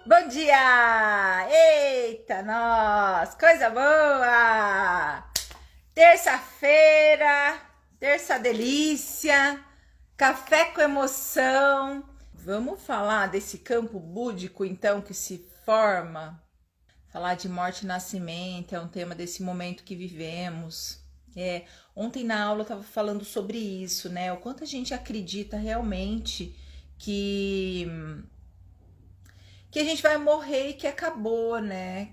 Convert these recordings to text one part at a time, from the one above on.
Bom dia! Eita, nós! Coisa boa! Terça-feira, terça delícia, café com emoção. Vamos falar desse campo búdico, então, que se forma. Falar de morte e nascimento é um tema desse momento que vivemos. Ontem na aula eu estava falando sobre isso, né? O quanto a gente acredita realmente que a gente vai morrer e que acabou, né?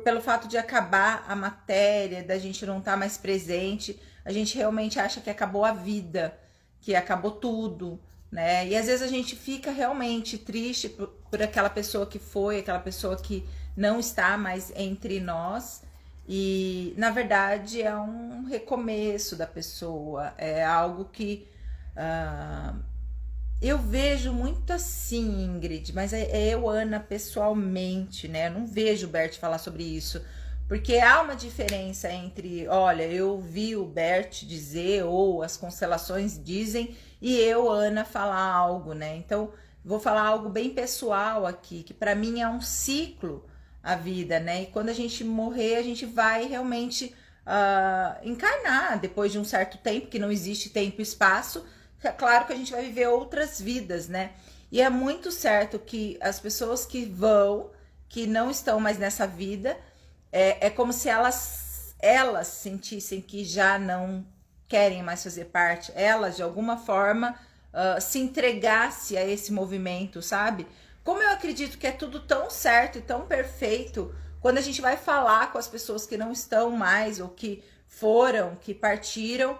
Pelo fato de acabar a matéria, da gente não estar mais presente, a gente realmente acha que acabou a vida, que acabou tudo, né? E às vezes a gente fica realmente triste por aquela pessoa que foi, aquela pessoa que não está mais entre nós. E na verdade é um recomeço da pessoa, é algo que eu vejo muito assim, Ingrid, mas é eu, Ana, pessoalmente, né? Eu não vejo o Bert falar sobre isso, porque há uma diferença entre, olha, eu vi o Bert dizer, ou as constelações dizem, e eu, Ana, falar algo, né? Então, vou falar algo bem pessoal aqui, que para mim é um ciclo a vida, né? E quando a gente morrer, a gente vai realmente encarnar depois de um certo tempo, que não existe tempo e espaço. É claro que a gente vai viver outras vidas, né? E é muito certo que as pessoas que vão, que não estão mais nessa vida, é como se elas sentissem que já não querem mais fazer parte, elas de alguma forma se entregasse a esse movimento, sabe? Como eu acredito que é tudo tão certo e tão perfeito, quando a gente vai falar com as pessoas que não estão mais, ou que foram, que partiram,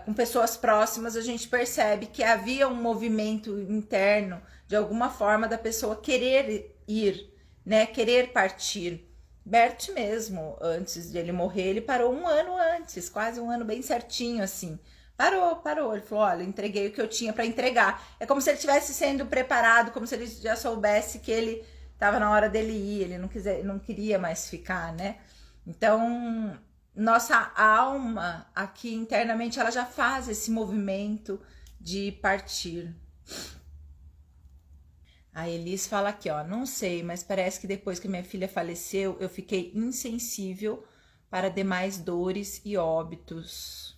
com pessoas próximas, a gente percebe que havia um movimento interno, de alguma forma, da pessoa querer ir, né? Querer partir. Bert mesmo, antes de ele morrer, ele parou um ano antes, quase um ano bem certinho, assim. Parou. Ele falou: olha, entreguei o que eu tinha para entregar. É como se ele estivesse sendo preparado, como se ele já soubesse que ele estava na hora dele ir, ele não queria mais ficar, né? Então, nossa alma aqui internamente, ela já faz esse movimento de partir. A Elis fala aqui, ó, não sei, mas parece que depois que minha filha faleceu, eu fiquei insensível para demais dores e óbitos.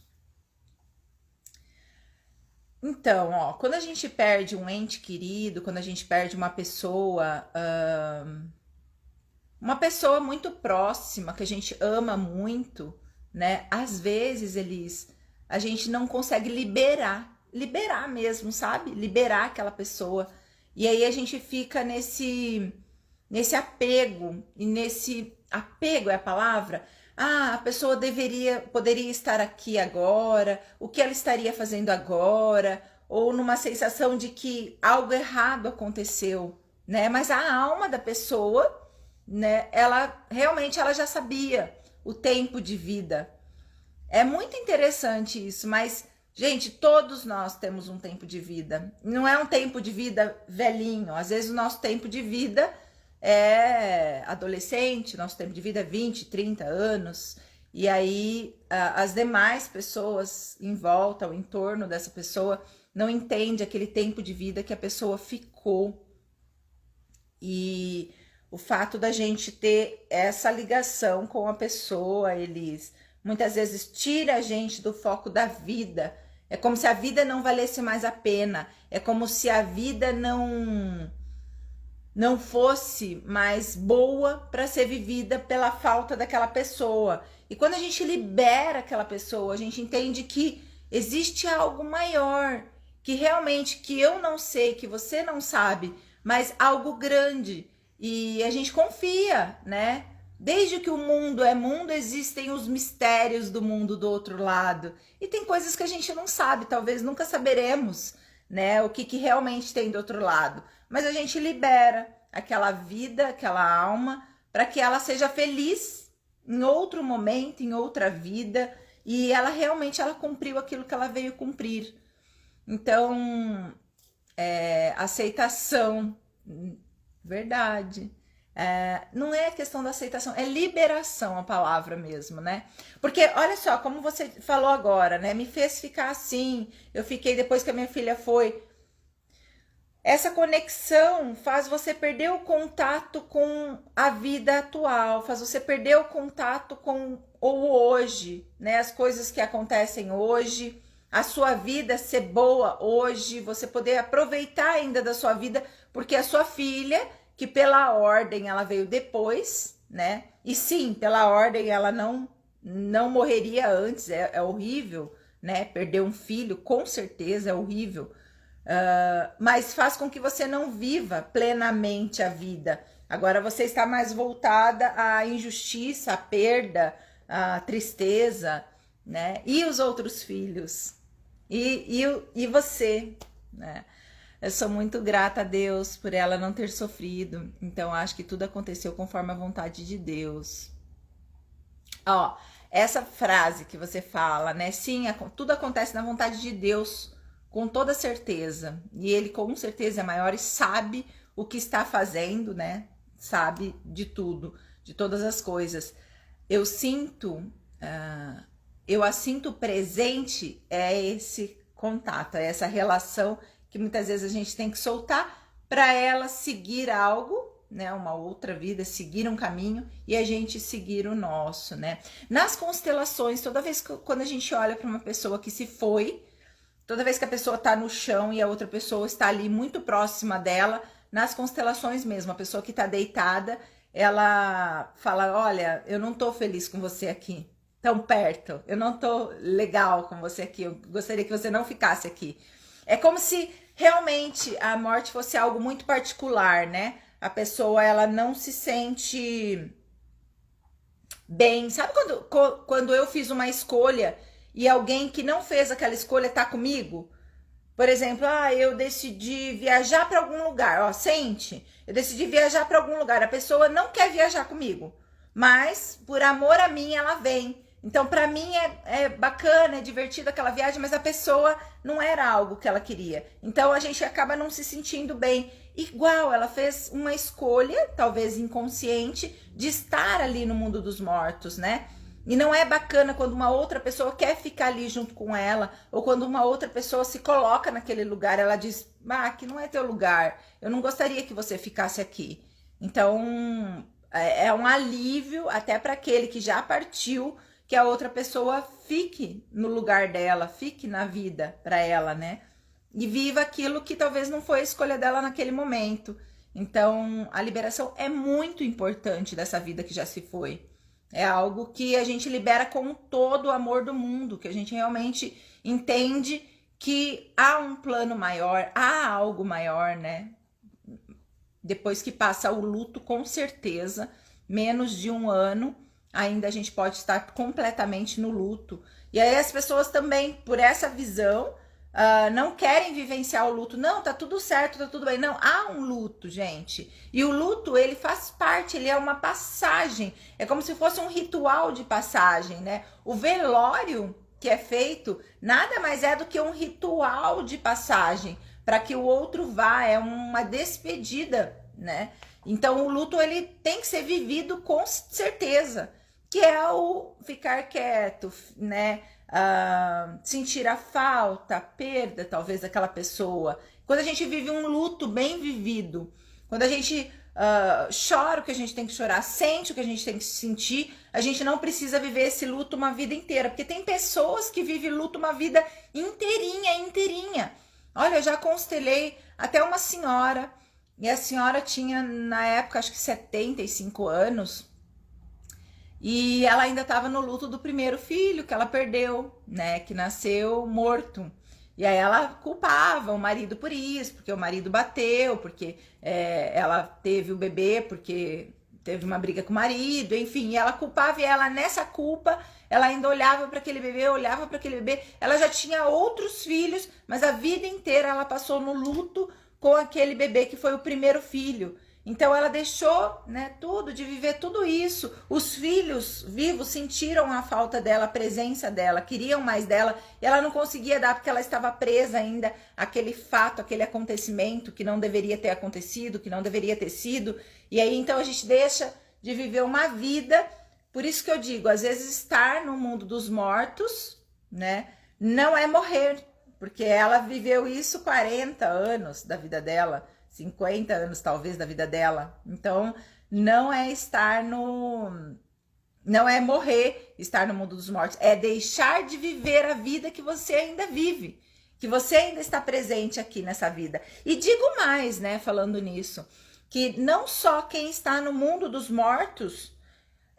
Então, ó, quando a gente perde um ente querido, quando a gente perde uma pessoa muito próxima, que a gente ama muito, né? Às vezes, Elis, a gente não consegue liberar mesmo, sabe? Liberar aquela pessoa. E aí a gente fica nesse apego, e nesse apego é a palavra. Ah, a pessoa poderia estar aqui agora, o que ela estaria fazendo agora, ou numa sensação de que algo errado aconteceu, né? Mas a alma da pessoa, né? Ela realmente ela já sabia o tempo de vida. É muito interessante isso, mas gente, todos nós temos um tempo de vida. Não é um tempo de vida velhinho. Às vezes o nosso tempo de vida é adolescente, nosso tempo de vida é 20, 30 anos. E aí as demais pessoas em volta, ao entorno dessa pessoa, não entende aquele tempo de vida que a pessoa ficou. E o fato da gente ter essa ligação com a pessoa, eles muitas vezes tira a gente do foco da vida. É como se a vida não valesse mais a pena. É como se a vida não fosse mais boa para ser vivida pela falta daquela pessoa. E quando a gente libera aquela pessoa, a gente entende que existe algo maior, que realmente que eu não sei, que você não sabe, mas algo grande. E a gente confia, né? Desde que o mundo é mundo, existem os mistérios do mundo do outro lado. E tem coisas que a gente não sabe, talvez nunca saberemos, né? O que realmente tem do outro lado. Mas a gente libera aquela vida, aquela alma, para que ela seja feliz em outro momento, em outra vida. E ela realmente ela cumpriu aquilo que ela veio cumprir. Então, aceitação, verdade. Não é questão da aceitação, é liberação a palavra mesmo, né? Porque olha só, como você falou agora, né? Me fez ficar assim. Eu fiquei depois que a minha filha foi. essa conexão faz você perder o contato com a vida atual, faz você perder o contato com o hoje, né? As coisas que acontecem hoje, a sua vida ser boa hoje, você poder aproveitar ainda da sua vida, porque a sua filha, que pela ordem ela veio depois, né? E sim, pela ordem ela não morreria antes, é horrível, né? Perder um filho, com certeza é horrível. Mas faz com que você não viva plenamente a vida. Agora você está mais voltada à injustiça, à perda, à tristeza, né? E os outros filhos? E você, né? Eu sou muito grata a Deus por ela não ter sofrido. Então acho que tudo aconteceu conforme a vontade de Deus. Ó, essa frase que você fala, né? Sim, tudo acontece na vontade de Deus, com toda certeza. E ele com certeza é maior e sabe o que está fazendo, né? Sabe de tudo, de todas as coisas. Eu a sinto presente, é esse contato, é essa relação que muitas vezes a gente tem que soltar para ela seguir algo, né, uma outra vida, seguir um caminho e a gente seguir o nosso, né? Nas constelações, toda vez que quando a gente olha para uma pessoa que se foi, toda vez que a pessoa está no chão e a outra pessoa está ali muito próxima dela, nas constelações mesmo, a pessoa que está deitada, ela fala: olha, eu não tô feliz com você aqui, tão perto, eu não tô legal com você aqui, eu gostaria que você não ficasse aqui. É como se realmente a morte fosse algo muito particular, né? A pessoa, ela não se sente bem. Sabe quando eu fiz uma escolha e alguém que não fez aquela escolha tá comigo? Por exemplo, eu decidi viajar para algum lugar, ó, sente, eu decidi viajar para algum lugar, a pessoa não quer viajar comigo, mas por amor a mim ela vem. Então, para mim é bacana, é divertido aquela viagem, mas a pessoa não era algo que ela queria. Então, a gente acaba não se sentindo bem. Igual, ela fez uma escolha, talvez inconsciente, de estar ali no mundo dos mortos, né? E não é bacana quando uma outra pessoa quer ficar ali junto com ela, ou quando uma outra pessoa se coloca naquele lugar, ela diz: aqui não é teu lugar, eu não gostaria que você ficasse aqui. Então, é um alívio até para aquele que já partiu, que a outra pessoa fique no lugar dela, fique na vida para ela, né? E viva aquilo que talvez não foi a escolha dela naquele momento. Então, a liberação é muito importante dessa vida que já se foi. É algo que a gente libera com todo o amor do mundo, que a gente realmente entende que há um plano maior, há algo maior, né? Depois que passa o luto, com certeza, menos de um ano, ainda a gente pode estar completamente no luto. E aí as pessoas também, por essa visão, não querem vivenciar o luto. Não, tá tudo certo, tá tudo bem. Não, há um luto, gente. E o luto, ele faz parte, ele é uma passagem. É como se fosse um ritual de passagem, né? O velório que é feito nada mais é do que um ritual de passagem para que o outro vá, é uma despedida, né? Então o luto, ele tem que ser vivido com certeza, que é o ficar quieto, né? Sentir a falta, a perda talvez daquela pessoa. Quando a gente vive um luto bem vivido, quando a gente chora o que a gente tem que chorar, sente o que a gente tem que sentir, a gente não precisa viver esse luto uma vida inteira, porque tem pessoas que vivem luto uma vida inteirinha. Olha, eu já constelei até uma senhora, e a senhora tinha na época acho que 75 anos, e ela ainda estava no luto do primeiro filho que ela perdeu, né? Que nasceu morto. E aí ela culpava o marido por isso, porque o marido bateu, porque ela teve o bebê, porque teve uma briga com o marido, enfim. E ela culpava, e ela nessa culpa, ela ainda olhava para aquele bebê, Ela já tinha outros filhos, mas a vida inteira ela passou no luto com aquele bebê que foi o primeiro filho. Então ela deixou, né, tudo, de viver tudo isso. Os filhos vivos sentiram a falta dela, a presença dela, queriam mais dela, e ela não conseguia dar porque ela estava presa ainda àquele fato, aquele acontecimento que não deveria ter acontecido, que não deveria ter sido. E aí então a gente deixa de viver uma vida. Por isso que eu digo, às vezes estar no mundo dos mortos, né, não é morrer, Porque ela viveu isso 40 anos da vida dela, 50 anos talvez da vida dela. Então, não é estar no... Não é morrer, estar no mundo dos mortos. É deixar de viver a vida que você ainda vive. Que você ainda está presente aqui nessa vida. E digo mais, né, falando nisso, que não só quem está no mundo dos mortos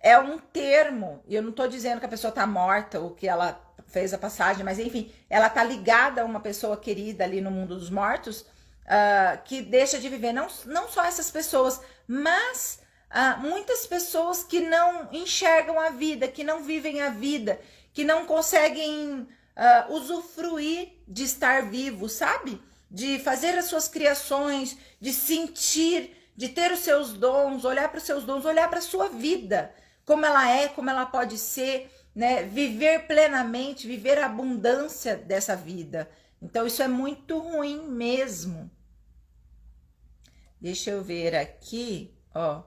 é um termo, e eu não estou dizendo que a pessoa está morta ou que ela fez a passagem, mas enfim, ela está ligada a uma pessoa querida ali no mundo dos mortos, que deixa de viver. Não só essas pessoas, mas muitas pessoas que não enxergam a vida, que não vivem a vida, que não conseguem usufruir de estar vivo, sabe? De fazer as suas criações, de sentir, de ter os seus dons, olhar para os seus dons, olhar para a sua vida, como ela é, como ela pode ser, né? Viver plenamente, viver a abundância dessa vida. Então isso é muito ruim mesmo. Deixa eu ver aqui, ó.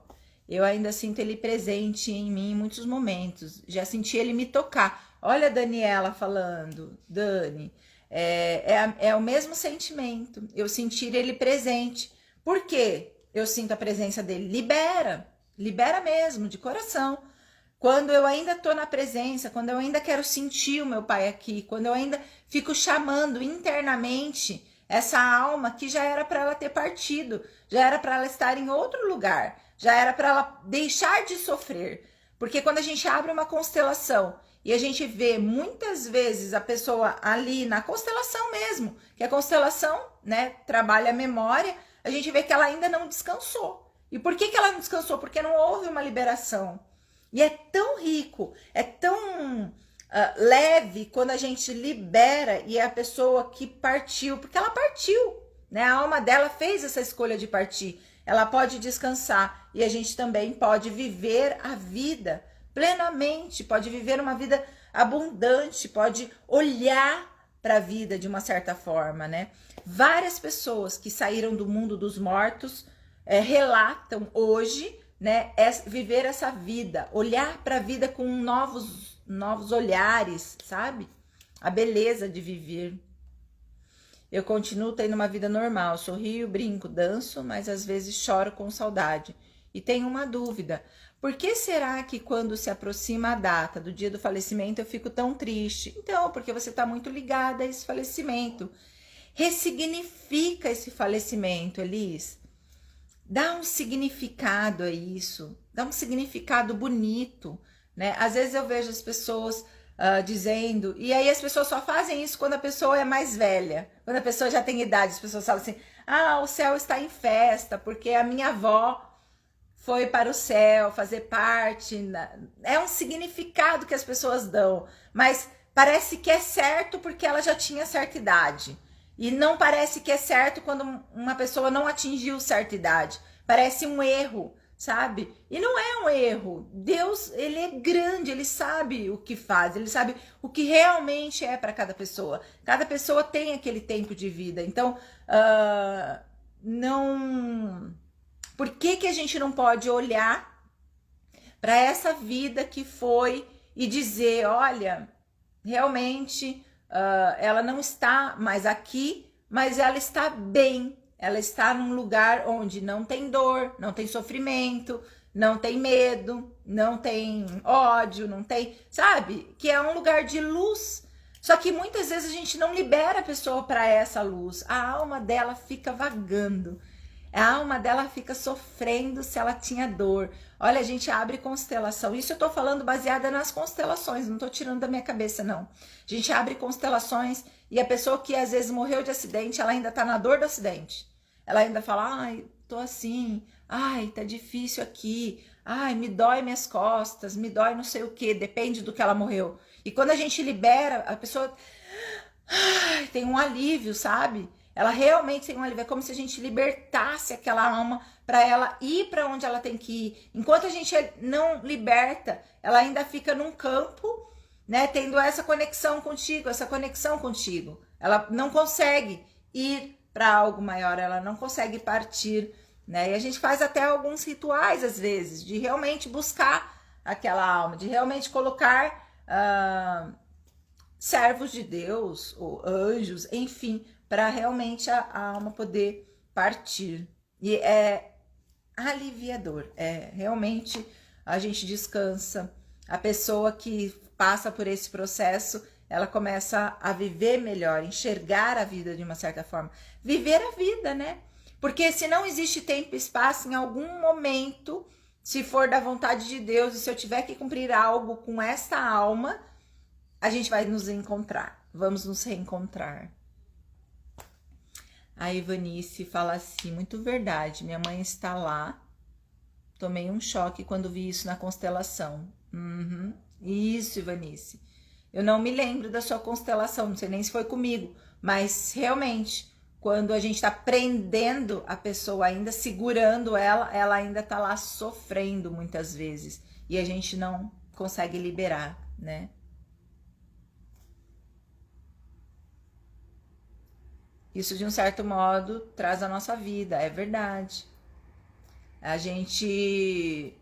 Eu ainda sinto ele presente em mim em muitos momentos. Já senti ele me tocar. Olha a Daniela falando, Dani, é o mesmo sentimento. Eu sentir ele presente. Por quê? Eu sinto a presença dele. Libera mesmo, de coração. Quando eu ainda tô na presença, quando eu ainda quero sentir o meu pai aqui, quando eu ainda fico chamando internamente essa alma que já era para ela ter partido, já era para ela estar em outro lugar, já era para ela deixar de sofrer. Porque quando a gente abre uma constelação e a gente vê muitas vezes a pessoa ali na constelação mesmo, que a constelação, né, trabalha a memória, a gente vê que ela ainda não descansou. E por que ela não descansou? Porque não houve uma liberação. E é tão rico, é tão leve quando a gente libera e é a pessoa que partiu, porque ela partiu, né? A alma dela fez essa escolha de partir. Ela pode descansar e a gente também pode viver a vida plenamente, pode viver uma vida abundante, pode olhar para a vida de uma certa forma, né? Várias pessoas que saíram do mundo dos mortos relatam hoje, né, viver essa vida, olhar para a vida com novos olhares, sabe? A beleza de viver. Eu continuo tendo uma vida normal, sorrio, brinco, danço, mas às vezes choro com saudade. E tenho uma dúvida: por que será que quando se aproxima a data do dia do falecimento eu fico tão triste? Então, porque você está muito ligada a esse falecimento. Ressignifica esse falecimento, Elis. Dá um significado a isso, dá um significado bonito, né? Às vezes eu vejo as pessoas dizendo, e aí as pessoas só fazem isso quando a pessoa é mais velha, quando a pessoa já tem idade, as pessoas falam assim, o céu está em festa, porque a minha avó foi para o céu fazer parte, é um significado que as pessoas dão, mas parece que é certo porque ela já tinha certa idade. E não parece que é certo quando uma pessoa não atingiu certa idade. Parece um erro, sabe? E não é um erro. Deus, ele é grande, ele sabe o que faz, ele sabe o que realmente é para cada pessoa. Cada pessoa tem aquele tempo de vida. Então, não... Por que a gente não pode olhar para essa vida que foi e dizer, olha, realmente... ela não está mais aqui, mas ela está bem, ela está num lugar onde não tem dor, não tem sofrimento, não tem medo, não tem ódio, não tem, sabe? Que é um lugar de luz. Só que muitas vezes a gente não libera a pessoa para essa luz, a alma dela fica vagando. A alma dela fica sofrendo se ela tinha dor. Olha, a gente abre constelação. Isso eu tô falando baseada nas constelações, não tô tirando da minha cabeça, não. A gente abre constelações e a pessoa que às vezes morreu de acidente, ela ainda tá na dor do acidente. Ela ainda fala, ai, tô assim, ai, tá difícil aqui, ai, me dói minhas costas, me dói não sei o que, depende do que ela morreu. E quando a gente libera, a pessoa tem um alívio, sabe? Ela realmente tem um alívio, é como se a gente libertasse aquela alma para ela ir para onde ela tem que ir. Enquanto a gente não liberta, ela ainda fica num campo, né, tendo essa conexão contigo, Ela não consegue ir para algo maior, ela não consegue partir, né? E a gente faz até alguns rituais às vezes de realmente buscar aquela alma, de realmente colocar servos de Deus, ou anjos, enfim, para realmente a alma poder partir. E é aliviador, realmente a gente descansa. A pessoa que passa por esse processo, ela começa a viver melhor, enxergar a vida de uma certa forma, viver a vida, né? Porque se não existe tempo e espaço, em algum momento, se for da vontade de Deus, e se eu tiver que cumprir algo com esta alma, a gente vai nos encontrar, vamos nos reencontrar. A Ivanice fala assim, muito verdade, minha mãe está lá, tomei um choque quando vi isso na constelação. Isso, Ivanice. Eu não me lembro da sua constelação, não sei nem se foi comigo, mas realmente, quando a gente está prendendo a pessoa ainda, segurando ela ainda está lá sofrendo muitas vezes, e a gente não consegue liberar, né? Isso, de um certo modo, traz a nossa vida, é verdade. A gente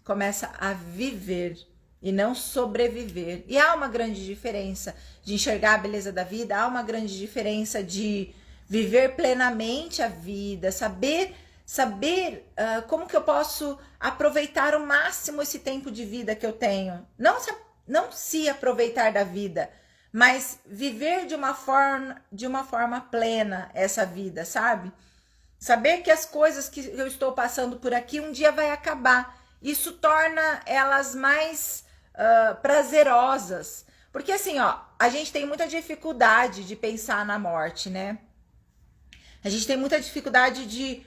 começa a viver e não sobreviver. E há uma grande diferença de enxergar a beleza da vida, há uma grande diferença de viver plenamente a vida, saber como que eu posso aproveitar ao máximo esse tempo de vida que eu tenho. Não se aproveitar da vida, mas viver de uma forma plena essa vida, sabe? Saber que as coisas que eu estou passando por aqui um dia vai acabar. Isso torna elas mais prazerosas. Porque assim, ó, a gente tem muita dificuldade de pensar na morte, né? A gente tem muita dificuldade de,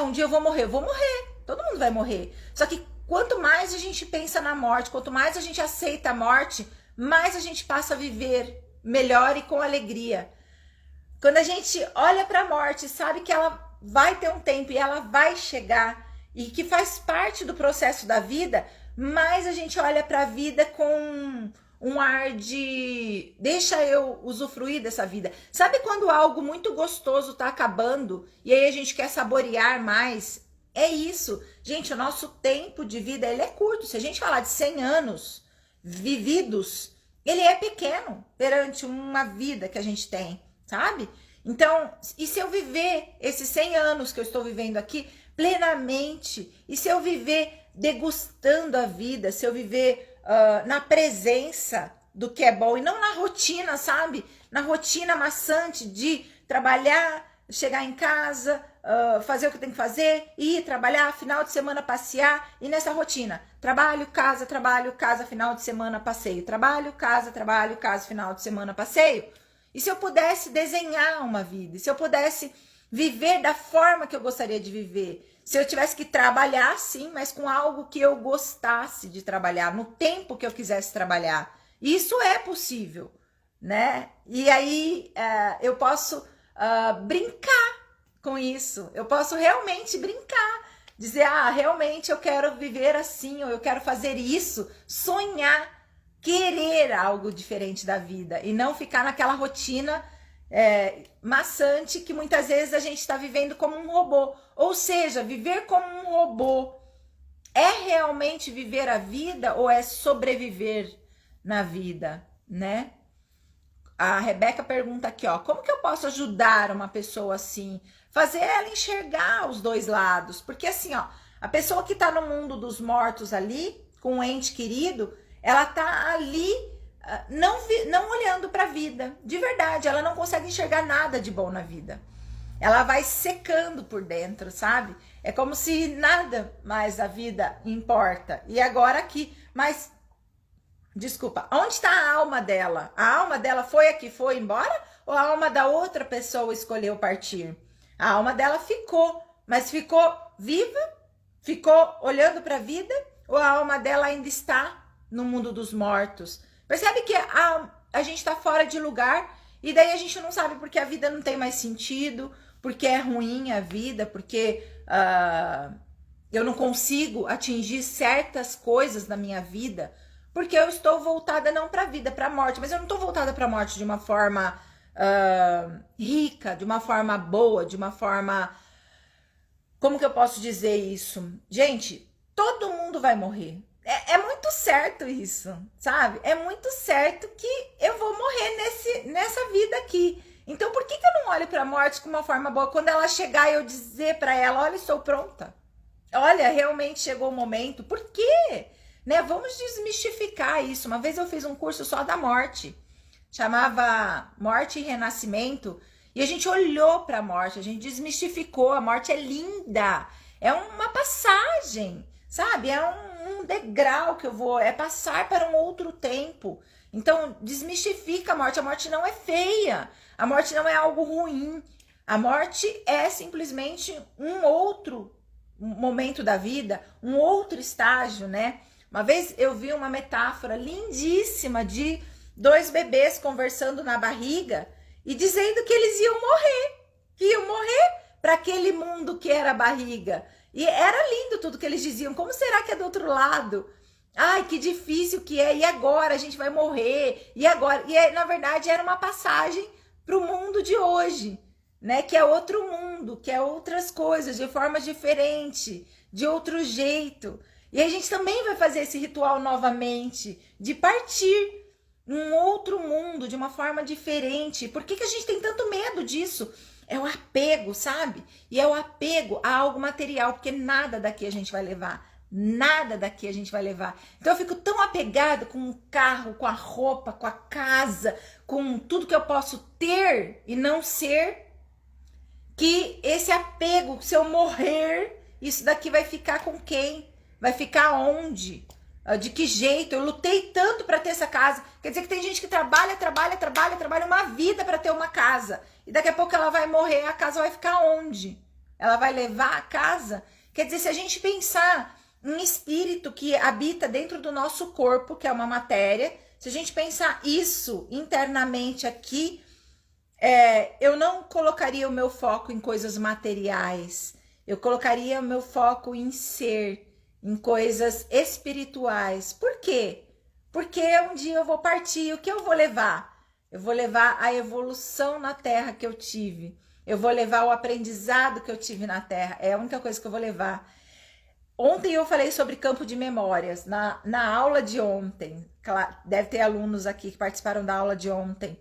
um dia eu vou morrer. Todo mundo vai morrer. Só que quanto mais a gente pensa na morte, quanto mais a gente aceita a morte, mais a gente passa a viver melhor e com alegria. Quando a gente olha para a morte, sabe que ela vai ter um tempo e ela vai chegar e que faz parte do processo da vida, mais a gente olha para a vida com um ar de deixa eu usufruir dessa vida. Sabe quando algo muito gostoso tá acabando e aí a gente quer saborear mais? É isso. Gente, o nosso tempo de vida, ele é curto. Se a gente falar de 100 anos vividos, ele é pequeno perante uma vida que a gente tem, sabe? Então, e se eu viver esses 100 anos que eu estou vivendo aqui plenamente, e se eu viver degustando a vida, se eu viver na presença do que é bom e não na rotina, sabe? Na rotina maçante de trabalhar, chegar em casa, fazer o que tem que fazer, ir trabalhar, final de semana passear, e nessa rotina, trabalho, casa, final de semana passeio, trabalho, casa, final de semana passeio. E se eu pudesse desenhar uma vida, se eu pudesse viver da forma que eu gostaria de viver, se eu tivesse que trabalhar, sim, mas com algo que eu gostasse de trabalhar, no tempo que eu quisesse trabalhar, isso é possível, né? E aí eu posso brincar com isso, eu posso realmente brincar, dizer, realmente eu quero viver assim, ou eu quero fazer isso, sonhar, querer algo diferente da vida e não ficar naquela rotina maçante que muitas vezes a gente está vivendo como um robô. Ou seja, viver como um robô é realmente viver a vida ou é sobreviver na vida, né? A Rebeca pergunta aqui, ó, como que eu posso ajudar uma pessoa assim? Fazer ela enxergar os dois lados. Porque assim, ó, a pessoa que tá no mundo dos mortos ali, com um ente querido, ela tá ali não olhando para a vida. De verdade, ela não consegue enxergar nada de bom na vida. Ela vai secando por dentro, sabe? É como se nada mais a vida importa. E agora aqui, mas desculpa, onde está a alma dela? A alma dela foi a que foi embora ou a alma da outra pessoa escolheu partir? A alma dela ficou, mas ficou viva? Ficou olhando para a vida? Ou a alma dela ainda está no mundo dos mortos? Percebe que a gente está fora de lugar e daí a gente não sabe porque a vida não tem mais sentido, porque é ruim a vida, porque eu não consigo atingir certas coisas na minha vida, porque eu estou voltada não para a vida, para a morte, mas eu não estou voltada para a morte de uma forma rica, de uma forma boa, de uma forma... Como que eu posso dizer isso? Gente, todo mundo vai morrer. É muito certo isso, sabe? É muito certo que eu vou morrer nessa vida aqui. Então, por que eu não olho para a morte com uma forma boa? Quando ela chegar, eu dizer para ela: olha, estou pronta. Olha, realmente chegou o momento. Por quê? Né? Vamos desmistificar isso. Uma vez eu fiz um curso só da morte, chamava Morte e Renascimento, e a gente olhou para a morte, a gente desmistificou. A morte é linda, é uma passagem, sabe? É um degrau que eu vou, é passar para um outro tempo. Então, desmistifica a morte não é feia, a morte não é algo ruim, a morte é simplesmente um outro momento da vida, um outro estágio, né? Uma vez eu vi uma metáfora lindíssima de dois bebês conversando na barriga e dizendo que eles iam morrer para aquele mundo que era a barriga. E era lindo tudo que eles diziam. Como será que é do outro lado? Ai, que difícil que é. E agora a gente vai morrer? E agora? E na verdade era uma passagem para o mundo de hoje, né? Que é outro mundo, que é outras coisas, de forma diferente, de outro jeito. E a gente também vai fazer esse ritual novamente, de partir num outro mundo, de uma forma diferente. Por que a gente tem tanto medo disso? É o apego, sabe? E é o apego a algo material, porque nada daqui a gente vai levar. Nada daqui a gente vai levar. Então eu fico tão apegada com o carro, com a roupa, com a casa, com tudo que eu posso ter e não ser, que esse apego, se eu morrer, isso daqui vai ficar com quem? Vai ficar onde? De que jeito? Eu lutei tanto para ter essa casa. Quer dizer que tem gente que trabalha uma vida para ter uma casa. E daqui a pouco ela vai morrer, a casa vai ficar onde? Ela vai levar a casa? Quer dizer, se a gente pensar em espírito que habita dentro do nosso corpo, que é uma matéria, se a gente pensar isso internamente aqui, eu não colocaria o meu foco em coisas materiais. Eu colocaria o meu foco em ser, em coisas espirituais. Por quê? Porque um dia eu vou partir. O que eu vou levar? Eu vou levar a evolução na Terra que eu tive. Eu vou levar o aprendizado que eu tive na Terra. É a única coisa que eu vou levar. Ontem eu falei sobre campo de memórias. Na aula de ontem, deve ter alunos aqui que participaram da aula de ontem.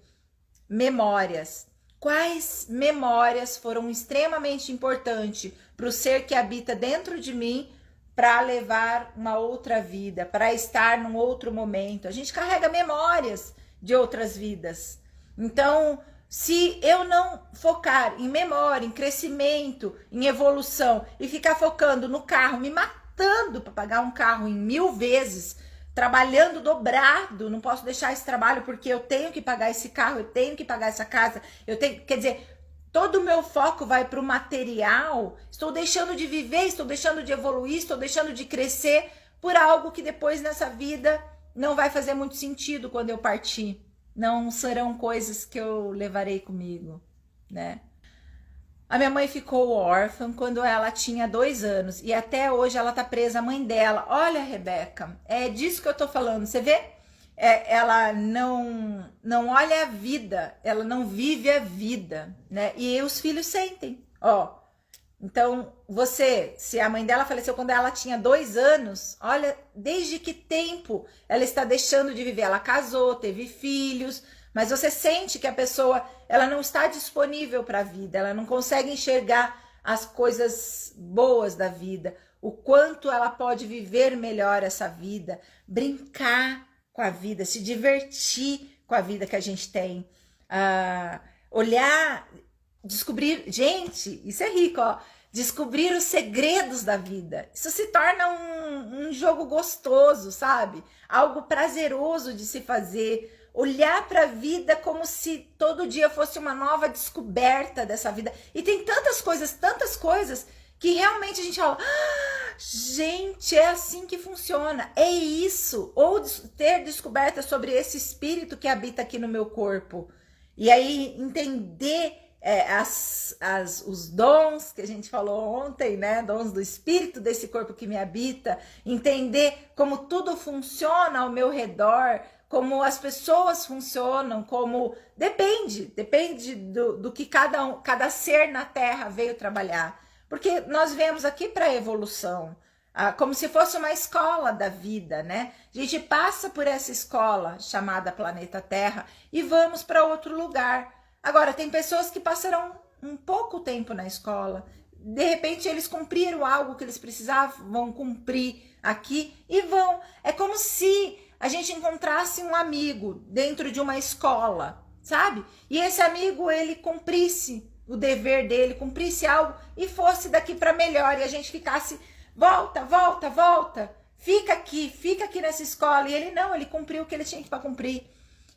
Memórias. Quais memórias foram extremamente importantes para o ser que habita dentro de mim, para levar uma outra vida, para estar num outro momento? A gente carrega memórias de outras vidas. Então, se eu não focar em memória, em crescimento, em evolução, e ficar focando no carro, me matando para pagar um carro em 1000 vezes, trabalhando dobrado, não posso deixar esse trabalho porque eu tenho que pagar esse carro, eu tenho que pagar essa casa, quer dizer, todo o meu foco vai para o material, estou deixando de viver, estou deixando de evoluir, estou deixando de crescer por algo que depois nessa vida não vai fazer muito sentido quando eu partir. Não serão coisas que eu levarei comigo, né? A minha mãe ficou órfã quando ela tinha 2 anos e até hoje ela tá presa à mãe dela. Olha, Rebeca, é disso que eu tô falando, você vê? Ela não olha a vida, ela não vive a vida, né? E os filhos sentem, ó. Então, se a mãe dela faleceu quando ela tinha 2 anos, olha, desde que tempo ela está deixando de viver? Ela casou, teve filhos, mas você sente que a pessoa, ela não está disponível para a vida, ela não consegue enxergar as coisas boas da vida, o quanto ela pode viver melhor essa vida, brincar com a vida, se divertir com a vida que a gente tem, olhar, descobrir, gente, isso é rico, ó, descobrir os segredos da vida. Isso se torna um jogo gostoso, sabe? Algo prazeroso de se fazer. Olhar para a vida como se todo dia fosse uma nova descoberta dessa vida. E tem tantas coisas que realmente a gente fala, gente, é assim que funciona, é isso. Ou ter descoberta sobre esse espírito que habita aqui no meu corpo. E aí entender os dons que a gente falou ontem, né? Dons do espírito desse corpo que me habita. Entender como tudo funciona ao meu redor, como as pessoas funcionam, como depende do que cada ser na Terra veio trabalhar. Porque nós viemos aqui para a evolução. como se fosse uma escola da vida, né? A gente passa por essa escola chamada planeta Terra e vamos para outro lugar. Agora, tem pessoas que passarão um pouco tempo na escola, de repente eles cumpriram algo que eles precisavam, vão cumprir aqui e vão. É como se a gente encontrasse um amigo dentro de uma escola, sabe? E esse amigo, ele cumprisse o dever dele, cumprisse algo e fosse daqui para melhor, e a gente ficasse, volta, volta, volta, fica aqui nessa escola. E ele não, ele cumpriu o que ele tinha para cumprir.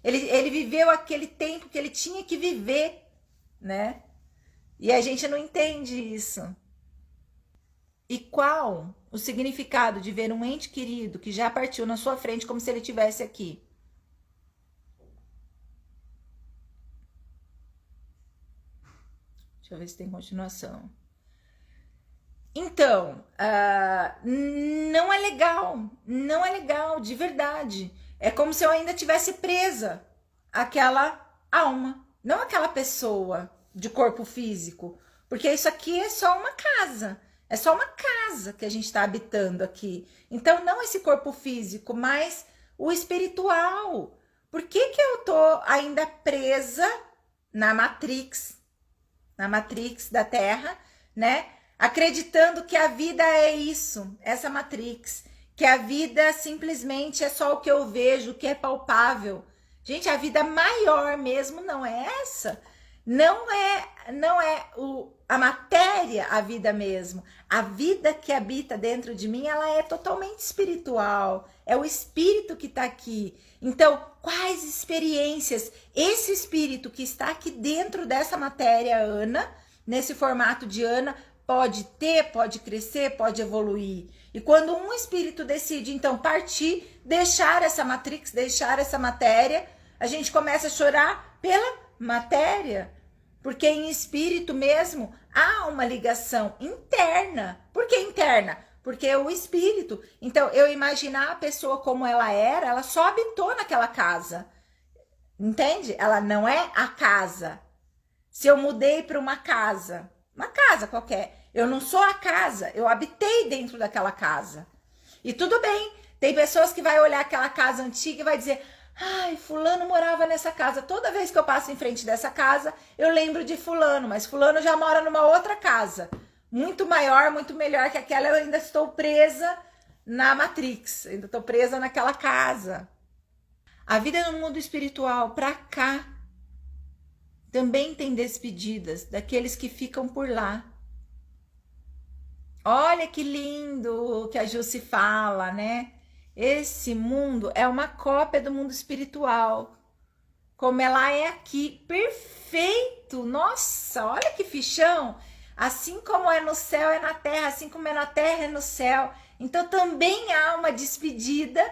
Ele viveu aquele tempo que ele tinha que viver, né? E a gente não entende isso. E qual o significado de ver um ente querido que já partiu na sua frente como se ele estivesse aqui? Deixa eu ver se tem continuação. Então, não é legal, não é legal, de verdade. É como se eu ainda tivesse presa àquela alma, não aquela pessoa de corpo físico, porque isso aqui é só uma casa, é só uma casa que a gente está habitando aqui. Então, não esse corpo físico, mas o espiritual. Por que que eu tô ainda presa na Matrix da Terra, né? Acreditando que a vida é isso, essa Matrix, que a vida simplesmente é só o que eu vejo, o que é palpável. Gente, a vida maior mesmo não é essa. Não é a matéria, a vida mesmo. A vida que habita dentro de mim, ela é totalmente espiritual. É o espírito que está aqui. Então, quais experiências esse espírito que está aqui dentro dessa matéria, Ana, nesse formato de Ana, pode ter, pode crescer, pode evoluir? E quando um espírito decide, então, partir, deixar essa matrix, deixar essa matéria, a gente começa a chorar pela matéria. Porque em espírito mesmo há uma ligação interna. Por que interna? Porque o espírito. Então, eu imaginar a pessoa como ela era, ela só habitou naquela casa. Entende? Ela não é a casa. Se eu mudei para uma casa qualquer, eu não sou a casa, eu habitei dentro daquela casa. E tudo bem, tem pessoas que vai olhar aquela casa antiga e vai dizer: ai, fulano morava nessa casa. Toda vez que eu passo em frente dessa casa, eu lembro de fulano, mas fulano já mora numa outra casa. Muito maior, muito melhor que aquela. Eu ainda estou presa na Matrix, ainda estou presa naquela casa. A vida no mundo espiritual, pra cá, também tem despedidas daqueles que ficam por lá. Olha que lindo que a Jussi fala, né? Esse mundo é uma cópia do mundo espiritual, como ela é aqui, perfeito. Nossa, olha que fichão. Assim como é no céu, é na terra, assim como é na terra, é no céu. Então também há uma despedida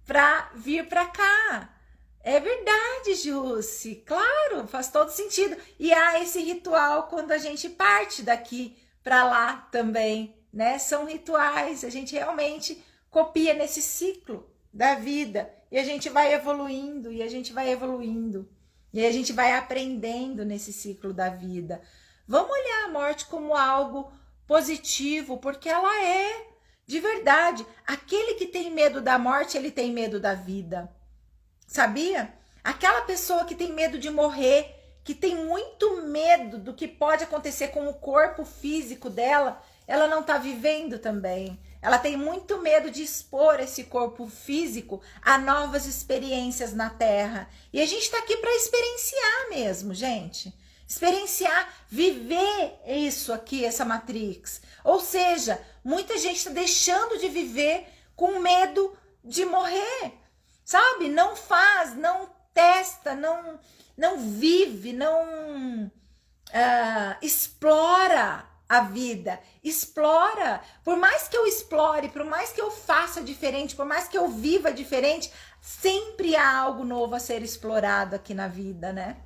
para vir para cá. É verdade, Jussi, claro, faz todo sentido. E há esse ritual quando a gente parte daqui para lá também, né? São rituais, a gente realmente copia nesse ciclo da vida, e a gente vai evoluindo, e a gente vai evoluindo, e a gente vai aprendendo nesse ciclo da vida. Vamos olhar a morte como algo positivo, porque ela é, de verdade. Aquele que tem medo da morte, ele tem medo da vida. Sabia? Aquela pessoa que tem medo de morrer, que tem muito medo do que pode acontecer com o corpo físico dela, ela não está vivendo também. Ela tem muito medo de expor esse corpo físico a novas experiências na Terra. E a gente está aqui para experienciar mesmo, gente. Experienciar, viver isso aqui, essa Matrix. Ou seja, muita gente está deixando de viver com medo de morrer. Sabe? Não faz, não testa, não vive, não explora a vida. Explora. Por mais que eu explore, por mais que eu faça diferente, por mais que eu viva diferente, sempre há algo novo a ser explorado aqui na vida, né?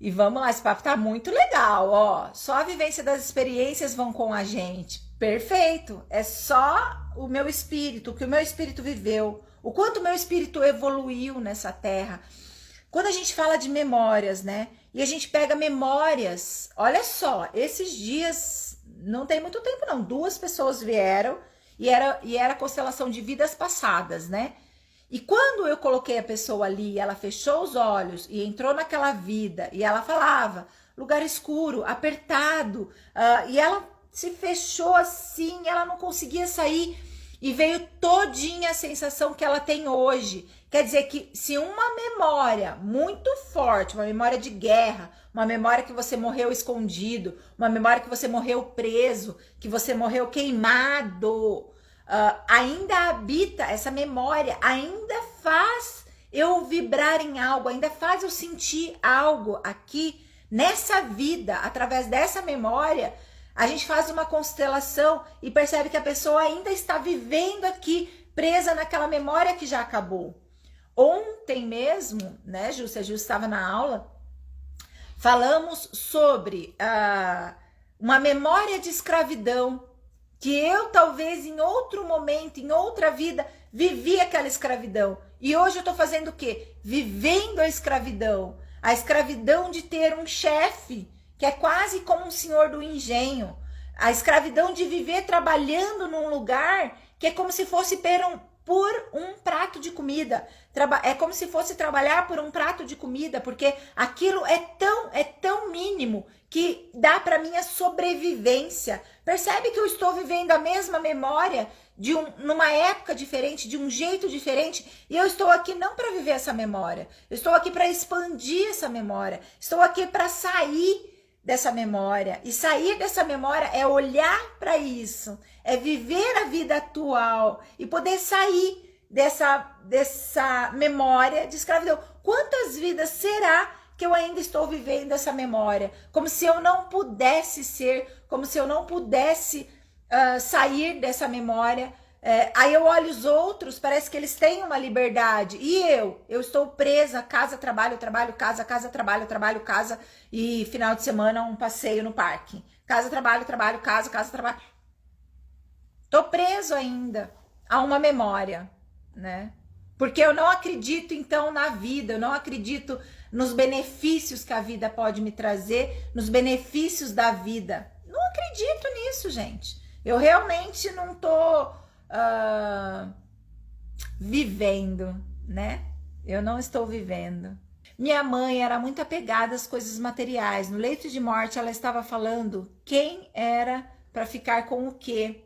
E vamos lá, esse papo tá muito legal, ó. Só a vivência das experiências vão com a gente. Perfeito. É só o meu espírito, o que o meu espírito viveu, o quanto o meu espírito evoluiu nessa terra. Quando a gente fala de memórias, né? E a gente pega memórias, olha só, esses dias, não tem muito tempo não, 2 pessoas vieram e era constelação de vidas passadas, né? E quando eu coloquei a pessoa ali, ela fechou os olhos e entrou naquela vida, e ela falava, lugar escuro, apertado, e ela se fechou assim, ela não conseguia sair, e veio todinha a sensação que ela tem hoje. Quer dizer que se uma memória muito forte, uma memória de guerra, uma memória que você morreu escondido, uma memória que você morreu preso, que você morreu queimado, ainda habita essa memória, ainda faz eu vibrar em algo, ainda faz eu sentir algo aqui nessa vida, através dessa memória. A gente faz uma constelação e percebe que a pessoa ainda está vivendo aqui, presa naquela memória que já acabou. Ontem mesmo, né, Ju, se a Ju estava na aula, falamos sobre uma memória de escravidão, que eu talvez em outro momento, em outra vida, vivi aquela escravidão. E hoje eu estou fazendo o quê? Vivendo a escravidão de ter um chefe que é quase como um senhor do engenho, a escravidão de viver trabalhando num lugar que é como se fosse por um prato de comida, é como se fosse trabalhar por um prato de comida, porque aquilo é tão mínimo que dá para minha sobrevivência. Percebe que eu estou vivendo a mesma memória numa época diferente, de um jeito diferente, e eu estou aqui não para viver essa memória, eu estou aqui para expandir essa memória, estou aqui para sair dessa memória, e sair dessa memória é olhar para isso, é viver a vida atual e poder sair dessa memória de escravidão. Quantas vidas será que eu ainda estou vivendo essa memória? Como se eu não pudesse ser, como se eu não pudesse sair dessa memória. Aí eu olho os outros, parece que eles têm uma liberdade. E eu estou presa, casa, trabalho, casa, trabalho, casa, e final de semana um passeio no parque. Casa, trabalho, casa, trabalho. Tô preso ainda a uma memória, né? Porque eu não acredito, então, na vida, eu não acredito nos benefícios que a vida pode me trazer, nos benefícios da vida. Não acredito nisso, gente. Eu realmente não tô vivendo, né? Eu não estou vivendo. Minha mãe era muito apegada às coisas materiais. No leito de morte, ela estava falando quem era para ficar com o quê.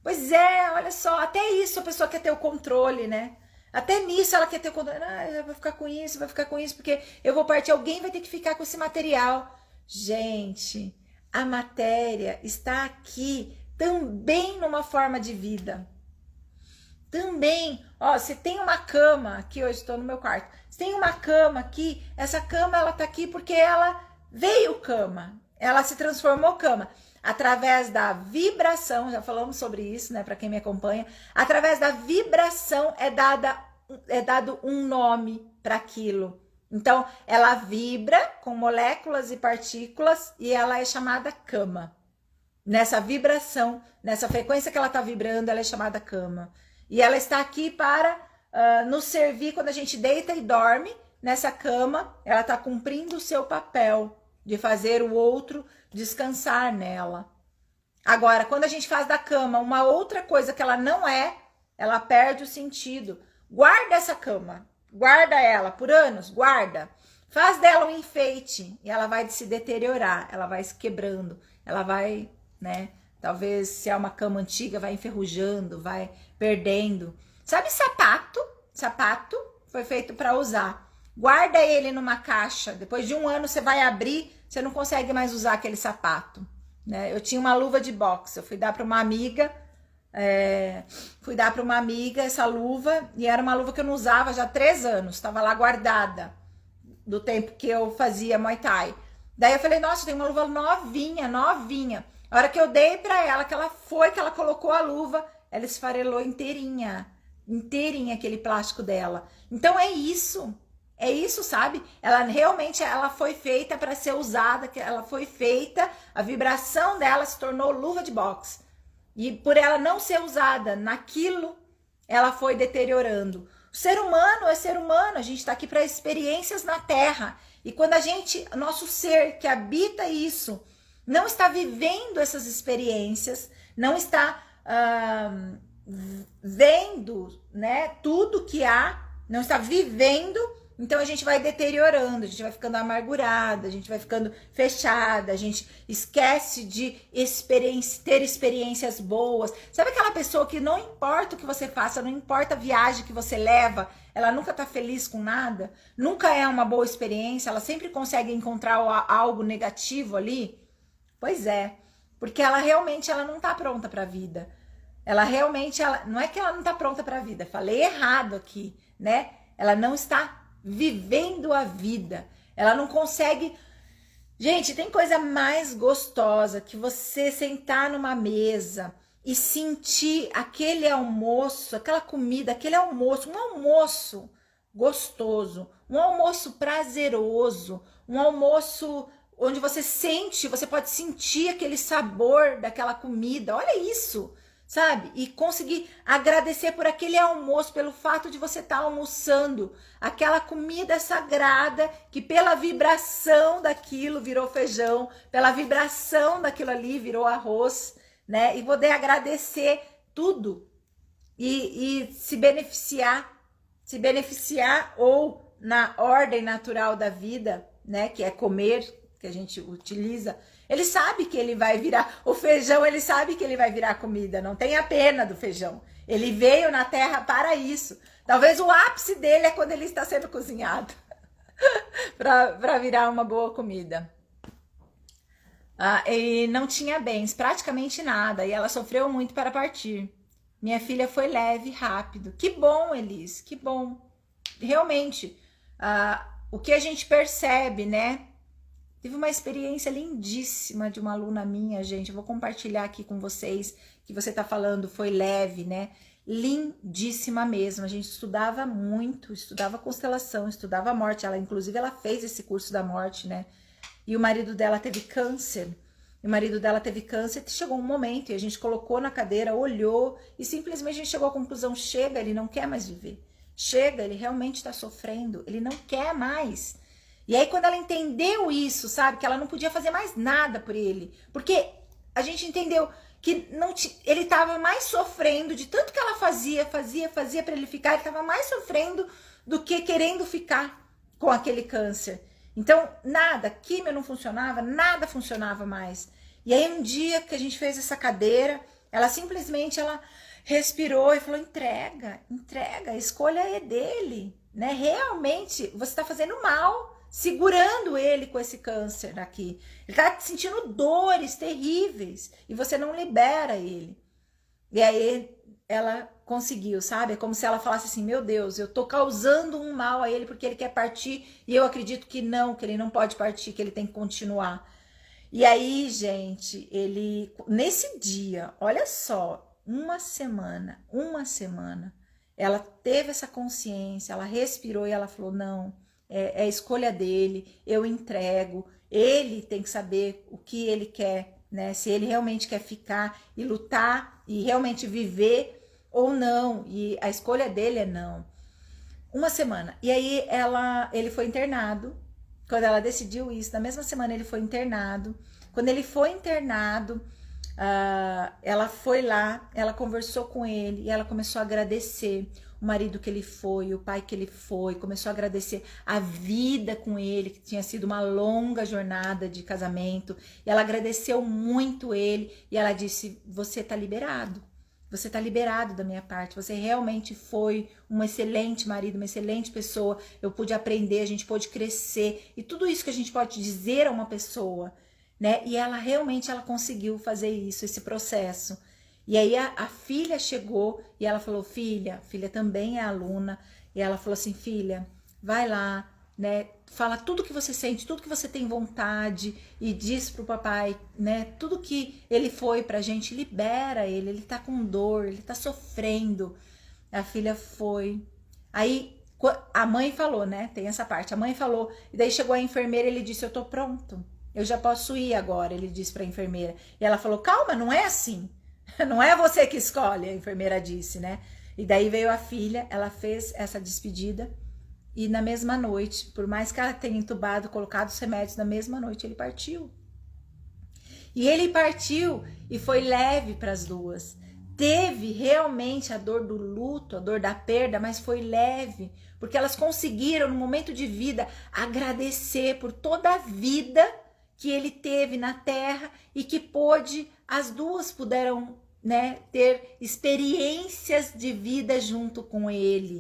Pois é, olha só, até isso a pessoa quer ter o controle, né? Até nisso ela quer ter o controle. Eu vou ficar com isso, porque eu vou partir, alguém vai ter que ficar com esse material. Gente, a matéria está aqui também numa forma de vida. Também, ó, você tem uma cama, aqui hoje estou no meu quarto, você tem uma cama aqui, essa cama ela tá aqui porque ela veio cama, ela se transformou cama, através da vibração, já falamos sobre isso, né, para quem me acompanha, através da vibração é dado um nome para aquilo. Então, ela vibra com moléculas e partículas e ela é chamada cama. Nessa vibração, nessa frequência que ela está vibrando, ela é chamada cama. E ela está aqui para nos servir quando a gente deita e dorme nessa cama. Ela está cumprindo o seu papel de fazer o outro descansar nela. Agora, quando a gente faz da cama uma outra coisa que ela não é, ela perde o sentido. Guarda essa cama, guarda ela por anos, guarda. Faz dela um enfeite e ela vai se deteriorar, ela vai se quebrando, ela vai, né? Talvez se é uma cama antiga, vai enferrujando, vai perdendo. Sabe sapato? Sapato foi feito para usar. Guarda ele numa caixa. Depois de um ano você vai abrir, você não consegue mais usar aquele sapato, né? Eu tinha uma luva de boxe, eu fui dar para uma amiga, essa luva, e era uma luva que eu não usava já há 3 anos, estava lá guardada do tempo que eu fazia Muay Thai. Daí eu falei, nossa, tem uma luva novinha. A hora que eu dei para ela, que ela colocou a luva, ela esfarelou inteirinha aquele plástico dela. Então é isso, sabe? Ela realmente foi feita para ser usada, ela foi feita, a vibração dela se tornou luva de boxe. E por ela não ser usada naquilo, ela foi deteriorando. O ser humano é ser humano, a gente está aqui para experiências na Terra. E quando nosso ser que habita isso, não está vivendo essas experiências, não está vendo, né, tudo que há, não está vivendo. Então a gente vai deteriorando, a gente vai ficando amargurada, a gente vai ficando fechada, a gente esquece de ter experiências boas. Sabe aquela pessoa que não importa o que você faça, não importa a viagem que você leva, ela nunca tá feliz com nada, nunca é uma boa experiência, ela sempre consegue encontrar algo negativo ali? Pois é, porque ela realmente não tá pronta para a vida. Ela realmente, não é que ela não tá pronta para a vida, falei errado aqui, né? Ela não está vivendo a vida. Ela não consegue. Gente, tem coisa mais gostosa que você sentar numa mesa e sentir aquele almoço, aquela comida, aquele almoço, um almoço gostoso, um almoço prazeroso, um almoço onde você pode sentir aquele sabor daquela comida. Olha isso, sabe? E conseguir agradecer por aquele almoço, pelo fato de você estar almoçando aquela comida sagrada que pela vibração daquilo virou feijão, pela vibração daquilo ali virou arroz, né? E poder agradecer tudo e se beneficiar ou na ordem natural da vida, né? Que é comer, que a gente utiliza. Ele sabe que ele vai virar o feijão, ele sabe que ele vai virar comida, não tenha pena do feijão. Ele veio na terra para isso. Talvez o ápice dele é quando ele está sendo cozinhado para virar uma boa comida. E não tinha bens, praticamente nada, e ela sofreu muito para partir. Minha filha foi leve, rápido. Que bom, Elis, que bom. Realmente, o que a gente percebe, né? Teve uma experiência lindíssima de uma aluna minha, gente. Eu vou compartilhar aqui com vocês, que você tá falando, foi leve, né? Lindíssima mesmo. A gente estudava muito, estudava constelação, estudava a morte. Inclusive, ela fez esse curso da morte, né? E o marido dela teve câncer. E chegou um momento, e a gente colocou na cadeira, olhou, e simplesmente a gente chegou à conclusão: chega, ele não quer mais viver. Chega, ele realmente está sofrendo, ele não quer mais. E aí, quando ela entendeu isso, sabe, que ela não podia fazer mais nada por ele, porque a gente entendeu que ele estava mais sofrendo de tanto que ela fazia para ele ficar, ele estava mais sofrendo do que querendo ficar com aquele câncer. Então, nada, químio não funcionava, nada funcionava mais. E aí, um dia que a gente fez essa cadeira, ela simplesmente respirou e falou: entrega, a escolha é dele, né? Realmente, você está fazendo mal, segurando ele com esse câncer aqui. Ele tá sentindo dores terríveis e você não libera ele. E aí ela conseguiu, sabe? É como se ela falasse assim: meu Deus, eu tô causando um mal a ele porque ele quer partir e eu acredito que ele não pode partir, que ele tem que continuar. E aí, gente, nesse dia, olha só, uma semana, ela teve essa consciência, ela respirou e ela falou: não, é a escolha dele, eu entrego, ele tem que saber o que ele quer, né? Se ele realmente quer ficar e lutar e realmente viver ou não, e a escolha dele é não. Uma semana, e aí ele foi internado. Quando ela decidiu isso, na mesma semana ele foi internado. Quando ele foi internado, ela foi lá, ela conversou com ele e ela começou a agradecer o marido que ele foi, o pai que ele foi, começou a agradecer a vida com ele, que tinha sido uma longa jornada de casamento, e ela agradeceu muito ele, e ela disse: você tá liberado da minha parte, você realmente foi um excelente marido, uma excelente pessoa, eu pude aprender, a gente pôde crescer, e tudo isso que a gente pode dizer a uma pessoa, né? E ela realmente conseguiu fazer isso, esse processo. E aí a filha chegou e ela falou: filha também é aluna, e ela falou assim: filha, vai lá, né? Fala tudo que você sente, tudo que você tem vontade, e diz pro papai, né? Tudo que ele foi pra gente, libera ele tá com dor, ele tá sofrendo. A filha foi. Aí a mãe falou, né? Tem essa parte. A mãe falou, e daí chegou a enfermeira e ele disse: eu tô pronto, eu já posso ir agora, ele disse pra enfermeira. E ela falou: calma, não é assim. Não é você que escolhe, a enfermeira disse, né? E daí veio a filha, ela fez essa despedida, e na mesma noite, por mais que ela tenha entubado, colocado os remédios, na mesma noite ele partiu. E ele partiu e foi leve para as duas. Teve realmente a dor do luto, a dor da perda, mas foi leve, porque elas conseguiram, no momento de vida, agradecer por toda a vida que ele teve na terra e que pôde, as duas puderam, né, ter experiências de vida junto com ele.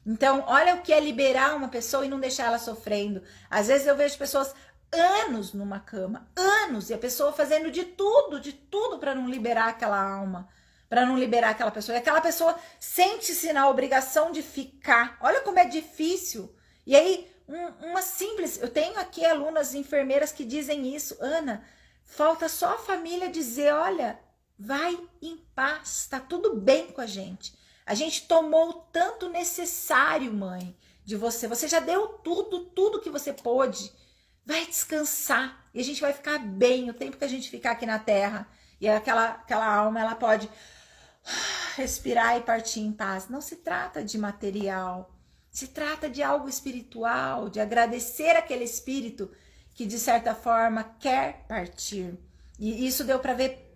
Então, olha o que é liberar uma pessoa e não deixar ela sofrendo. Às vezes eu vejo pessoas anos numa cama, anos, e a pessoa fazendo de tudo para não liberar aquela alma, para não liberar aquela pessoa. E aquela pessoa sente-se na obrigação de ficar. Olha como é difícil. E aí, uma simples... Eu tenho aqui alunas enfermeiras que dizem isso. Ana, falta só a família dizer, olha, vai em paz, tá tudo bem com a gente. A gente tomou o tanto necessário, mãe, de você. Você já deu tudo que você pôde. Vai descansar e a gente vai ficar bem o tempo que a gente ficar aqui na terra. E aquela alma, ela pode respirar e partir em paz. Não se trata de material, se trata de algo espiritual, de agradecer aquele espírito que de certa forma quer partir. E isso deu para ver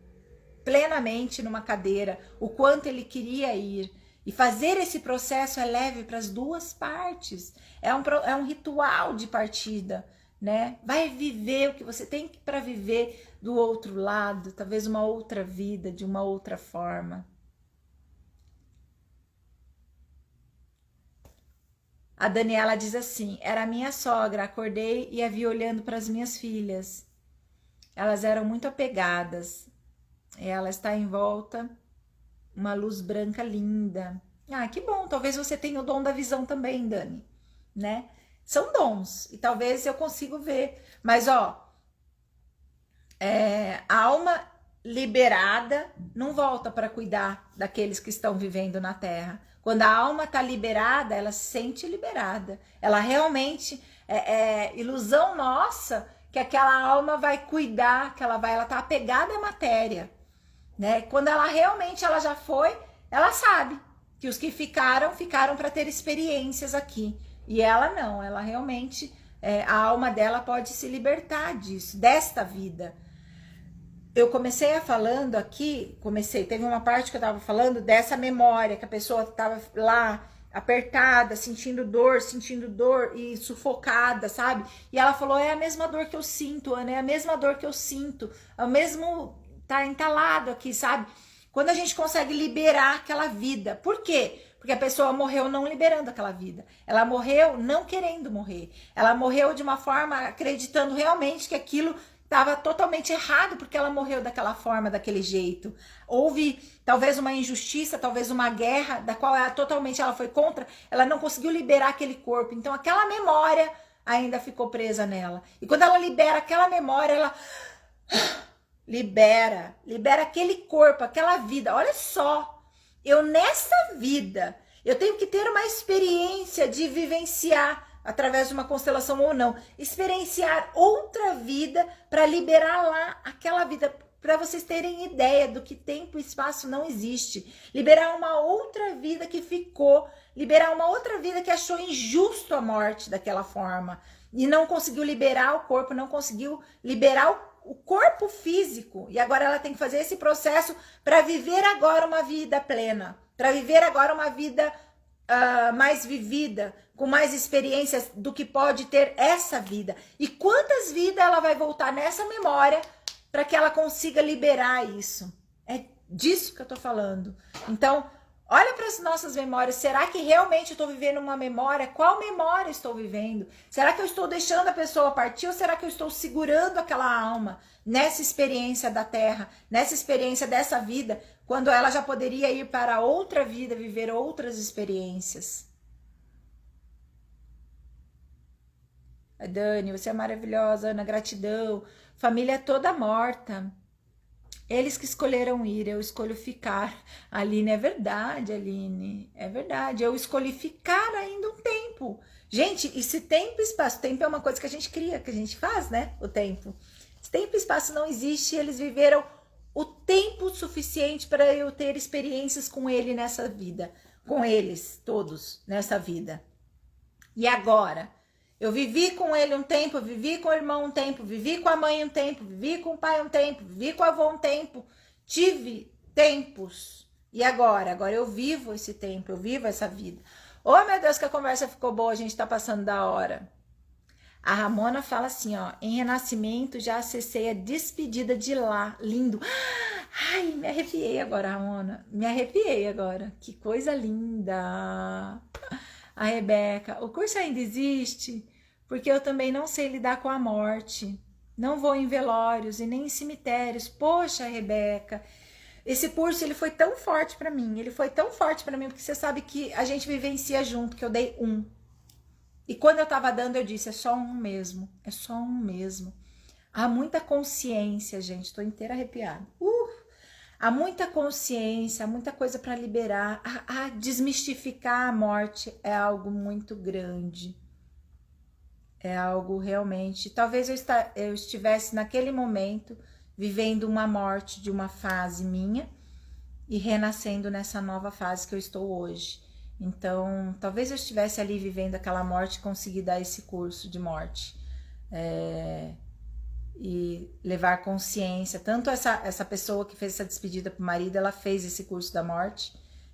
plenamente numa cadeira o quanto ele queria ir. E fazer esse processo é leve para as duas partes. É um ritual de partida, né? Vai viver o que você tem para viver do outro lado, talvez uma outra vida, de uma outra forma. A Daniela diz assim, era a minha sogra, acordei e a vi olhando para as minhas filhas. Elas eram muito apegadas. Ela está em volta, uma luz branca linda. Ah, que bom, talvez você tenha o dom da visão também, Dani, né? São dons, e talvez eu consiga ver. Mas, ó, a alma liberada não volta para cuidar daqueles que estão vivendo na Terra. Quando a alma está liberada, ela se sente liberada. Ela realmente, ilusão nossa que aquela alma vai cuidar, que ela tá apegada à matéria, né? Quando ela realmente, ela já foi, ela sabe que os que ficaram para ter experiências aqui. E ela não, ela realmente, a alma dela pode se libertar disso, desta vida. Eu comecei falando aqui, teve uma parte que eu tava falando dessa memória, que a pessoa tava lá apertada, sentindo dor e sufocada, sabe? E ela falou, é a mesma dor que eu sinto, Ana, é a mesma dor que eu sinto, é o mesmo, tá entalado aqui, sabe? Quando a gente consegue liberar aquela vida, por quê? Porque a pessoa morreu não liberando aquela vida. Ela morreu não querendo morrer. Ela morreu de uma forma acreditando realmente que aquilo estava totalmente errado, porque ela morreu daquela forma, daquele jeito. Houve talvez uma injustiça, talvez uma guerra, da qual ela foi contra, ela não conseguiu liberar aquele corpo. Então aquela memória ainda ficou presa nela. E quando ela libera aquela memória, ela libera aquele corpo, aquela vida. Olha só, eu nessa vida, eu tenho que ter uma experiência de vivenciar, através de uma constelação ou não, experienciar outra vida para liberar lá aquela vida, para vocês terem ideia do que tempo e espaço não existe. Liberar uma outra vida que ficou, liberar uma outra vida que achou injusto a morte daquela forma e não conseguiu liberar o corpo, não conseguiu liberar o corpo físico, e agora ela tem que fazer esse processo para viver agora uma vida plena, para viver agora uma vida mais vivida, com mais experiências do que pode ter essa vida. E quantas vidas ela vai voltar nessa memória para que ela consiga liberar isso? É disso que eu tô falando. Então, olha para as nossas memórias. Será que realmente eu estou vivendo uma memória? Qual memória estou vivendo? Será que eu estou deixando a pessoa partir ou será que eu estou segurando aquela alma nessa experiência da Terra, nessa experiência dessa vida, quando ela já poderia ir para outra vida, viver outras experiências? Dani, você é maravilhosa, Ana, gratidão. Família toda morta. Eles que escolheram ir, eu escolho ficar. Aline, é verdade, Aline. É verdade, eu escolhi ficar ainda um tempo. Gente, esse tempo e espaço, tempo é uma coisa que a gente cria, que a gente faz, né? O tempo. Esse tempo e espaço não existe, eles viveram o tempo suficiente para eu ter experiências com ele nessa vida. Com eles, todos, nessa vida. E agora? Eu vivi com ele um tempo, eu vivi com o irmão um tempo, vivi com a mãe um tempo, vivi com o pai um tempo, vivi com a avó um tempo. Tive tempos. E agora? Agora eu vivo esse tempo, eu vivo essa vida. Oh, meu Deus, que a conversa ficou boa, a gente tá passando da hora. A Ramona fala assim, ó, em Renascimento já acessei a despedida de lá, lindo. Ai, me arrepiei agora, Ramona, me arrepiei agora, que coisa linda. A Rebeca, o curso ainda existe? Porque eu também não sei lidar com a morte, não vou em velórios e nem em cemitérios. Poxa, Rebeca, esse curso ele foi tão forte pra mim, ele foi tão forte pra mim, porque você sabe que a gente vivencia junto, que eu dei um. E quando eu tava dando, eu disse, é só um mesmo, é só um mesmo. Há muita consciência, gente, tô inteira arrepiada. Há muita consciência, há muita coisa para liberar. Desmistificar a morte é algo muito grande. É algo realmente... Talvez eu estivesse naquele momento vivendo uma morte de uma fase minha e renascendo nessa nova fase que eu estou hoje. Então, talvez eu estivesse ali vivendo aquela morte e consegui dar esse curso de morte. E levar consciência. Tanto essa pessoa que fez essa despedida pro marido, ela fez esse curso da morte,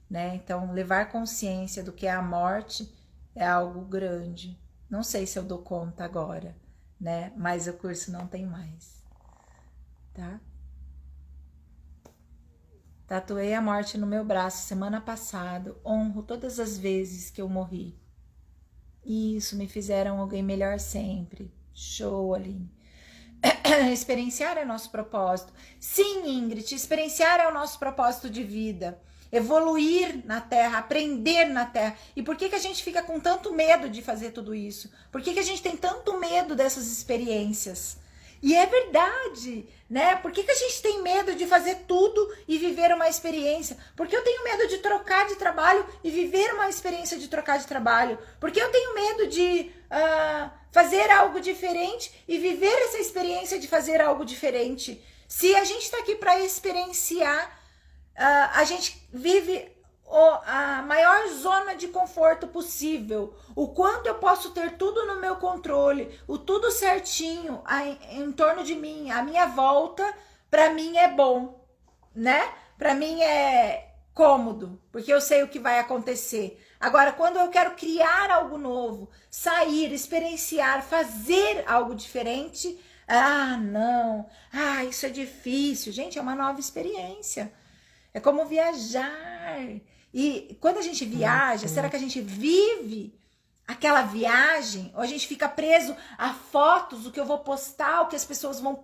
né? Então, levar consciência do que é a morte é algo grande. Não sei se eu dou conta agora, né? Mas o curso não tem mais, tá? Tatuei a morte no meu braço semana passada. Honro todas as vezes que eu morri. Isso, me fizeram alguém melhor sempre. Show, Aline. Experienciar é nosso propósito. Sim, Ingrid, experienciar é o nosso propósito de vida. Evoluir na Terra, aprender na Terra. E por que que a gente fica com tanto medo de fazer tudo isso? Por que que a gente tem tanto medo dessas experiências? E é verdade, né? Por que que a gente tem medo de fazer tudo e viver uma experiência? Porque eu tenho medo de trocar de trabalho e viver uma experiência de trocar de trabalho. Porque eu tenho medo de fazer algo diferente e viver essa experiência de fazer algo diferente. Se a gente está aqui para experienciar, a gente vive a maior zona de conforto possível, o quanto eu posso ter tudo no meu controle, o tudo certinho em torno de mim, a minha volta, para mim é bom, né? Para mim é cômodo, porque eu sei o que vai acontecer. Agora, quando eu quero criar algo novo, sair, experienciar, fazer algo diferente, não, isso é difícil. Gente, é uma nova experiência. É como viajar. E quando a gente viaja, será que a gente vive aquela viagem? Ou a gente fica preso a fotos, o que eu vou postar, o que as pessoas vão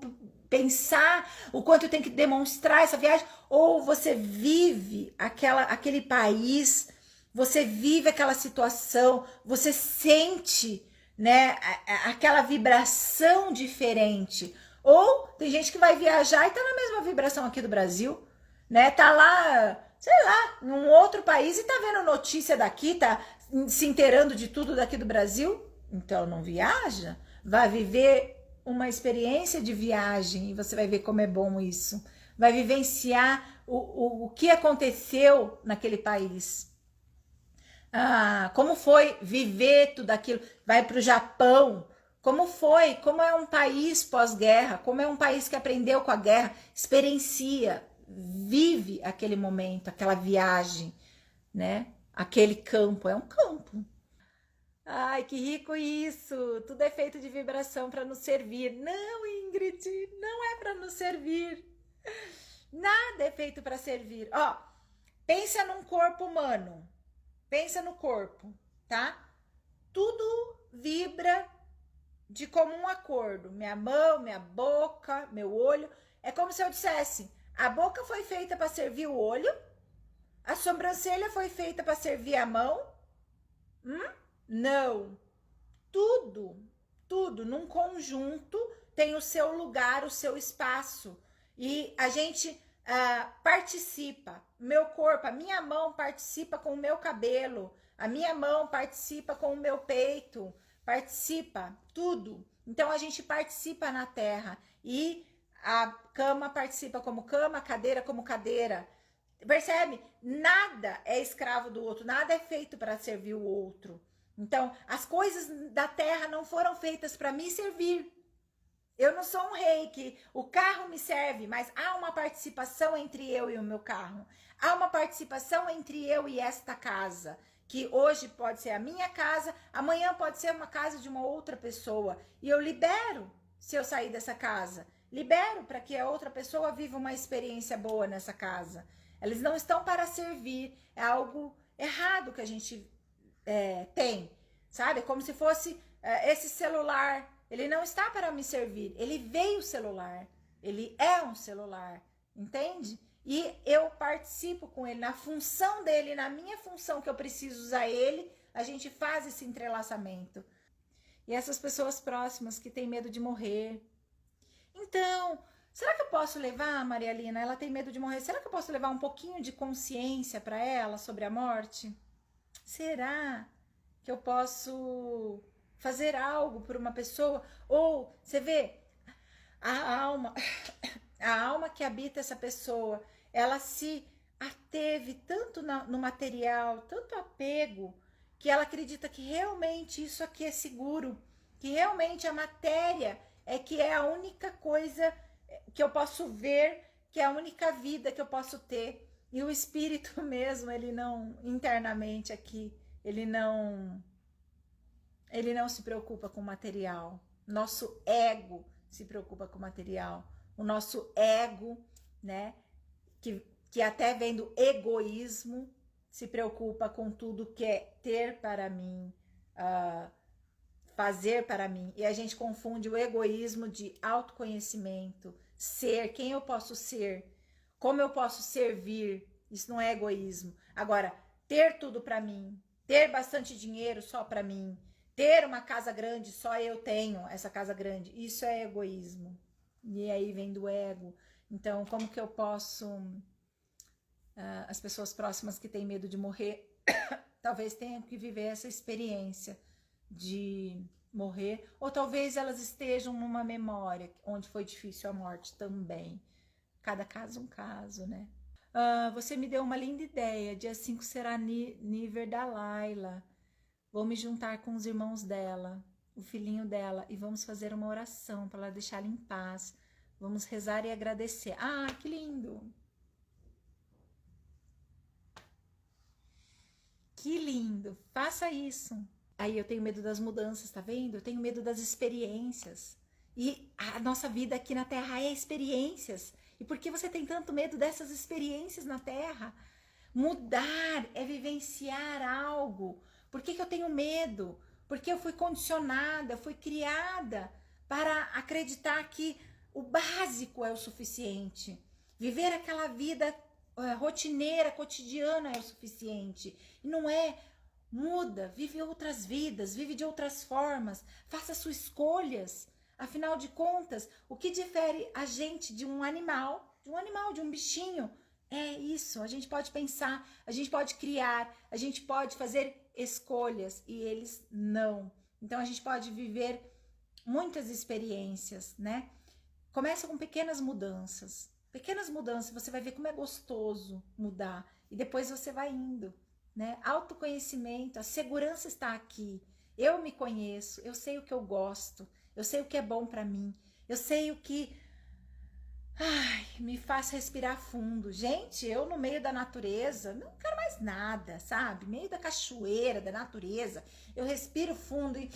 pensar, o quanto eu tenho que demonstrar essa viagem? Ou você vive aquele país, você vive aquela situação, você sente, né, aquela vibração diferente. Ou tem gente que vai viajar e tá na mesma vibração aqui do Brasil, né? Tá lá, sei lá, num outro país e tá vendo notícia daqui, tá se inteirando de tudo daqui do Brasil. Então não viaja, vai viver uma experiência de viagem e você vai ver como é bom isso. Vai vivenciar o que aconteceu naquele país. Como foi viver tudo aquilo. Vai para o Japão. Como foi? Como é um país pós-guerra? Como é um país que aprendeu com a guerra? Experiencia, vive aquele momento, aquela viagem, né? Aquele campo, é um campo. Ai, que rico isso! Tudo é feito de vibração para nos servir. Não, Ingrid, não é para nos servir. Nada é feito para servir. Ó, pensa num corpo humano. Pensa no corpo, tá? Tudo vibra de comum acordo. Minha mão, minha boca, meu olho. É como se eu dissesse: a boca foi feita para servir o olho, a sobrancelha foi feita para servir a mão. Não. Tudo num conjunto tem o seu lugar, o seu espaço. E a gente participa. Meu corpo, a minha mão participa com o meu cabelo, a minha mão participa com o meu peito, participa tudo. Então a gente participa na Terra e a cama participa como cama, a cadeira como cadeira. Percebe? Nada é escravo do outro, nada é feito para servir o outro. Então, as coisas da terra não foram feitas para me servir. Eu não sou um rei que o carro me serve, mas há uma participação entre eu e o meu carro. Há uma participação entre eu e esta casa, que hoje pode ser a minha casa, amanhã pode ser uma casa de uma outra pessoa. E eu libero se eu sair dessa casa. Libero para que a outra pessoa viva uma experiência boa nessa casa. Eles não estão para servir. É algo errado que a gente tem, sabe? Como se fosse esse celular. Ele não está para me servir, ele veio celular, ele é um celular, entende? E eu participo com ele na função dele, na minha função que eu preciso usar ele, a gente faz esse entrelaçamento. E essas pessoas próximas que têm medo de morrer. Então, será que eu posso levar, Maria Lina? Ela tem medo de morrer. Será que eu posso levar um pouquinho de consciência para ela sobre a morte? Será que eu posso fazer algo por uma pessoa? Ou, você vê, a alma que habita essa pessoa, ela se ateve tanto no material, tanto apego, que ela acredita que realmente isso aqui é seguro, que realmente a matéria que é a única coisa que eu posso ver, que é a única vida que eu posso ter. E o espírito mesmo, ele não, internamente aqui, ele não se preocupa com o material. Nosso ego se preocupa com o material. O nosso ego, né, que até vem do egoísmo, se preocupa com tudo que é ter para mim, fazer para mim. E a gente confunde o egoísmo de autoconhecimento, ser, quem eu posso ser, como eu posso servir. Isso não é egoísmo. Agora, ter tudo para mim, ter bastante dinheiro só para mim, ter uma casa grande, só eu tenho essa casa grande, isso é egoísmo. E aí vem do ego. Então, como que eu posso... as pessoas próximas que têm medo de morrer, talvez tenham que viver essa experiência de morrer, ou talvez elas estejam numa memória onde foi difícil a morte também. Cada caso um caso, né? Você me deu uma linda ideia. Dia 5 será nível da Laila. Vou me juntar com os irmãos dela, o filhinho dela, e vamos fazer uma oração para ela deixar ela em paz. Vamos rezar e agradecer. Ah, que lindo! Que lindo! Faça isso. Aí eu tenho medo das mudanças, tá vendo? Eu tenho medo das experiências. E a nossa vida aqui na Terra é experiências. E por que você tem tanto medo dessas experiências na Terra? Mudar é vivenciar algo. Por que eu tenho medo? Porque eu fui condicionada, fui criada para acreditar que o básico é o suficiente. Viver aquela vida rotineira, cotidiana é o suficiente. E não é. Muda, vive outras vidas, vive de outras formas, faça suas escolhas. Afinal de contas, o que difere a gente de um animal, de um bichinho, é isso. A gente pode pensar, a gente pode criar, a gente pode fazer escolhas e eles não. Então a gente pode viver muitas experiências, né? Começa com pequenas mudanças. Pequenas mudanças, você vai ver como é gostoso mudar. E depois você vai indo, né? Autoconhecimento, a segurança está aqui. Eu me conheço, eu sei o que eu gosto, eu sei o que é bom para mim, eu sei o que me faz respirar fundo. Gente, eu no meio da natureza, não quero mais nada, sabe? Meio da cachoeira, da natureza, eu respiro fundo e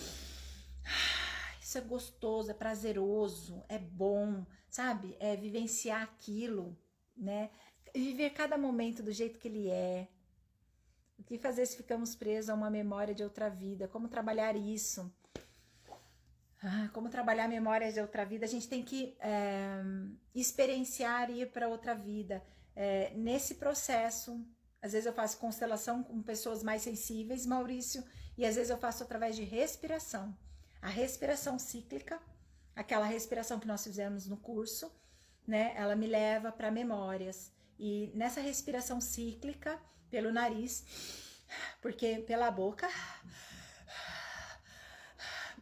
isso é gostoso, é prazeroso, é bom, sabe? É vivenciar aquilo, né? Viver cada momento do jeito que ele é. O que fazer se ficamos presos a uma memória de outra vida? Como trabalhar isso? Como trabalhar memórias de outra vida? A gente tem que experienciar e ir para outra vida. Nesse processo, às vezes eu faço constelação com pessoas mais sensíveis, Maurício, e às vezes eu faço através de respiração. A respiração cíclica, aquela respiração que nós fizemos no curso, né? Ela me leva para memórias. E nessa respiração cíclica, pelo nariz, porque pela boca,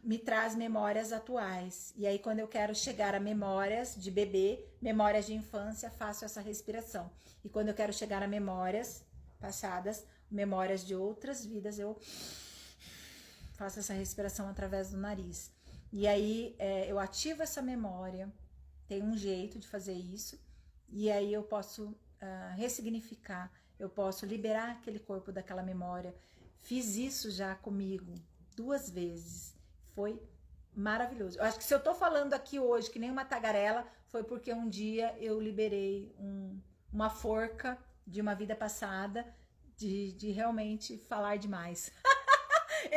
me traz memórias atuais. E aí, quando eu quero chegar a memórias de bebê, memórias de infância, faço essa respiração. E quando eu quero chegar a memórias passadas, memórias de outras vidas, eu faço essa respiração através do nariz. E aí eu ativo essa memória, tem um jeito de fazer isso, e aí eu posso ressignificar, eu posso liberar aquele corpo daquela memória. Fiz isso já comigo 2 vezes, foi maravilhoso. Eu acho que se eu tô falando aqui hoje que nem uma tagarela, foi porque um dia eu liberei uma forca de uma vida passada, de realmente falar demais.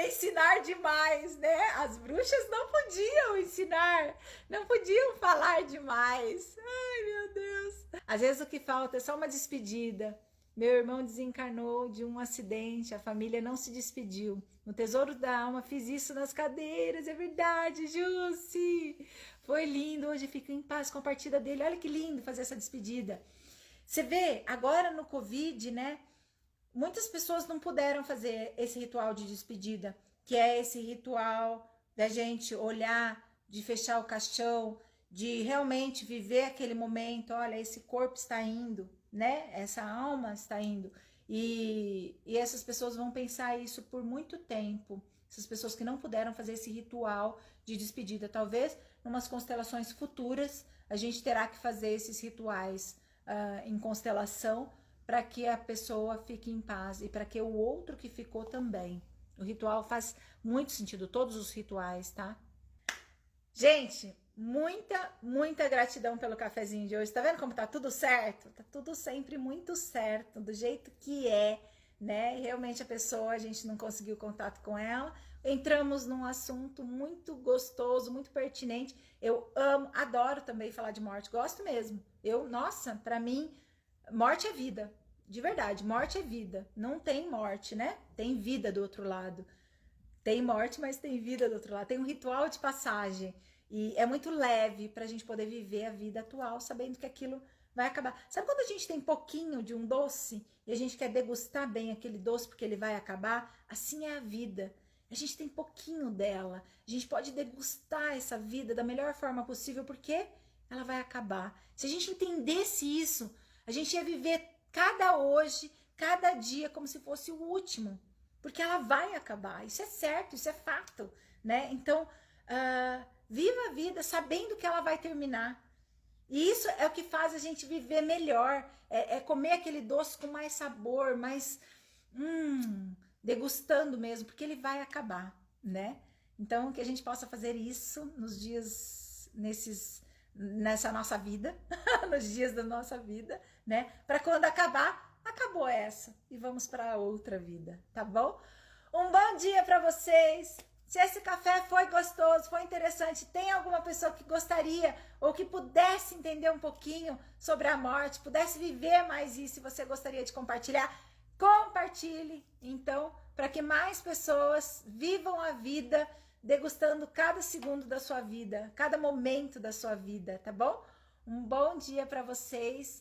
Ensinar demais, né? As bruxas não podiam ensinar, não podiam falar demais. Ai, meu Deus. Às vezes o que falta é só uma despedida. Meu irmão desencarnou de um acidente, a família não se despediu. No Tesouro da Alma fiz isso nas cadeiras, é verdade, Jussi. Foi lindo, hoje fico em paz com a partida dele. Olha que lindo fazer essa despedida. Você vê, agora no Covid, né? Muitas pessoas não puderam fazer esse ritual de despedida, que é esse ritual da gente olhar, de fechar o caixão, de realmente viver aquele momento. Olha, esse corpo está indo, né? Essa alma está indo. E essas pessoas vão pensar isso por muito tempo. Essas pessoas que não puderam fazer esse ritual de despedida. Talvez, em umas constelações futuras, a gente terá que fazer esses rituais em constelação, para que a pessoa fique em paz e para que o outro que ficou também. O ritual faz muito sentido, todos os rituais, tá? Gente, muita gratidão pelo cafezinho de hoje. Tá vendo como tá tudo certo? Tá tudo sempre muito certo, do jeito que é, né? Realmente a pessoa, a gente não conseguiu contato com ela. Entramos num assunto muito gostoso, muito pertinente. Eu amo, adoro também falar de morte, gosto mesmo. Nossa, para mim, morte é vida, de verdade, morte é vida, não tem morte, né? Tem vida do outro lado, tem morte, mas tem vida do outro lado, tem um ritual de passagem, e é muito leve pra gente poder viver a vida atual, sabendo que aquilo vai acabar. Sabe quando a gente tem pouquinho de um doce, e a gente quer degustar bem aquele doce porque ele vai acabar? Assim é a vida, a gente tem pouquinho dela, a gente pode degustar essa vida da melhor forma possível, porque ela vai acabar. Se a gente entendesse isso, a gente ia viver cada hoje, cada dia, como se fosse o último. Porque ela vai acabar. Isso é certo, isso é fato, né? Então, viva a vida sabendo que ela vai terminar. E isso é o que faz a gente viver melhor. É comer aquele doce com mais sabor, mais... degustando mesmo, porque ele vai acabar, né? Então, que a gente possa fazer isso nos dias, nessa nossa vida, nos dias da nossa vida, né? Para quando acabar, acabou essa e vamos para outra vida, tá bom? Um bom dia para vocês. Se esse café foi gostoso, foi interessante, tem alguma pessoa que gostaria ou que pudesse entender um pouquinho sobre a morte, pudesse viver mais isso, e você gostaria de compartilhar, compartilhe, então, para que mais pessoas vivam a vida degustando cada segundo da sua vida, cada momento da sua vida, tá bom? Um bom dia para vocês.